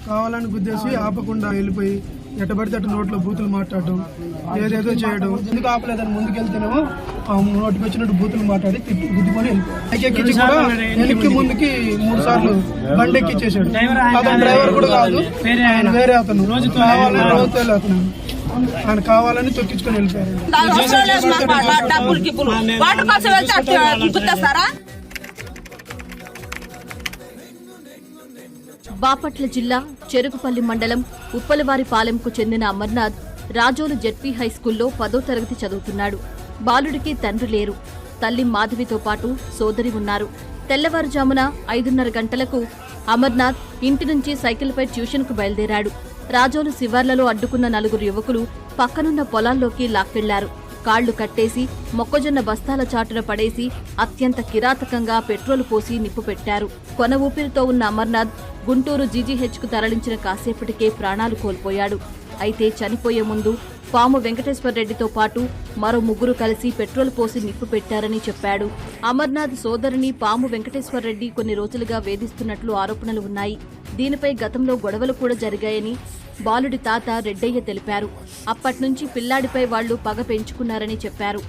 కావాలని గుద్దేసి ఆపకుండా వెళ్ళిపోయి ఎట్టబడితే అటు నోట్లో బూతులు మాట్లాడడం, ఏదేదో చేయడం. ఎందుకు ఆపలేదని ముందుకెళ్తేనేమో నోటికి వచ్చినట్టు బూతులు మాట్లాడి గుద్దుకొని వెళ్ళిపోయాడు. ఎక్కించి కూడా వెనక్కి ముందుకి 3 సార్లు బండి ఎక్కిచ్చేసాడు. అతను డ్రైవర్ కూడా కాదు, ఆయన వేరే అతను. కావాలని ప్రభుత్వాలు అతను ఆయన కావాలని తొక్కించుకొని వెళ్ళిపోయారు. బాపట్ల జిల్లా చెరుకుపల్లి మండలం ఉప్పలవారిపాలెంకు చెందిన అమర్నాథ్ రాజోలు జెడ్పీ హైస్కూల్లో 10వ తరగతి చదువుతున్నాడు. బాలుడికి తండ్రి లేరు. తల్లి మాధవితో పాటు సోదరి ఉన్నారు. తెల్లవారుజామున 5:30 గంటలకు అమర్నాథ్ ఇంటి నుంచి సైకిల్పై ట్యూషన్కు బయలుదేరాడు. రాజోలు శివార్లలో అడ్డుకున్న 4 యువకులు పక్కనున్న పొలాల్లోకి లాక్కెళ్లారు. కాళ్లు కట్టేసి మొక్కజొన్న బస్తాల చాటున పడేసి అత్యంత కిరాతకంగా పెట్రోలు పోసి నిప్పు పెట్టారు. కొన ఊపిరితో ఉన్న అమర్నాథ్ గుంటూరు జీజీహెచ్కు తరలించిన కాసేపటికే ప్రాణాలు కోల్పోయాడు. అయితే చనిపోయే ముందు పాము వెంకటేశ్వర్రెడ్డితో పాటు మరో 3 కలిసి పెట్రోల్ పోసి నిప్పు పెట్టారని చెప్పాడు. అమర్నాథ్ సోదరుని పాము వెంకటేశ్వర్రెడ్డి కొన్ని రోజులుగా వేధిస్తున్నట్లు ఆరోపణలు ఉన్నాయి. దీనిపై గతంలో గొడవలు కూడా జరిగాయని బాలుడి తాత రెడ్డయ్య తెలిపారు. అప్పట్నుంచి పిల్లాడిపై వాళ్లు పగ పెంచుకున్నారని చెప్పారు.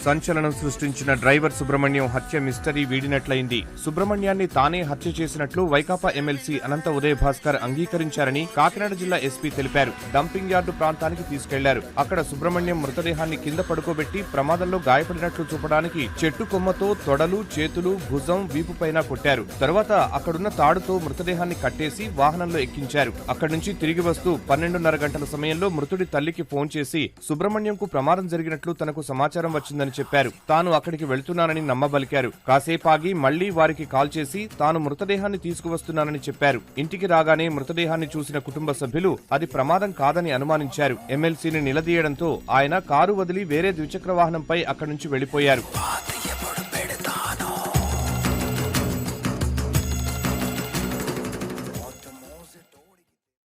సంచలనం సృష్టించిన డ్రైవర్ సుబ్రహ్మణ్యం హత్య మిస్టరీ వీడినట్లయింది. సుబ్రహ్మణ్యాన్ని తానే హత్య చేసినట్లు వైకాపా ఎమ్మెల్సీ అనంత ఉదయ భాస్కర్ అంగీకరించారని కాకినాడ జిల్లా ఎస్పీ తెలిపారు. డంపింగ్ యార్డు ప్రాంతానికి తీసుకెళ్లారు. అక్కడ సుబ్రహ్మణ్యం మృతదేహాన్ని కింద పడుకోబెట్టి ప్రమాదంలో గాయపడినట్లు చూపడానికి చెట్టు కొమ్మతో తొడలు, చేతులు, భుజం, వీపుపైన కొట్టారు. తర్వాత అక్కడున్న తాడుతో మృతదేహాన్ని కట్టేసి వాహనంలో ఎక్కించారు. అక్కడి నుంచి తిరిగి వస్తూ 12:30 గంటల సమయంలో మృతుడి తల్లికి ఫోన్ చేసి సుబ్రహ్మణ్యంకు ప్రమాదం జరిగినట్లు తనకు సమాచారం వచ్చిందని చెప్పారు. తాను అక్కడికి వెళ్తున్నానని నమ్మబలికారు. కాసేపాగి మళ్లీ వారికి కాల్ చేసి తాను మృతదేహాన్ని తీసుకువస్తున్నానని చెప్పారు. ఇంటికి రాగానే మృతదేహాన్ని చూసిన కుటుంబ సభ్యులు అది ప్రమాదం కాదని అనుమానించారు. ఎమ్మెల్సీని నిలదీయడంతో ఆయన కారు వదిలి వేరే ద్విచక్ర వాహనంపై అక్కడి నుంచి వెళ్లిపోయారు.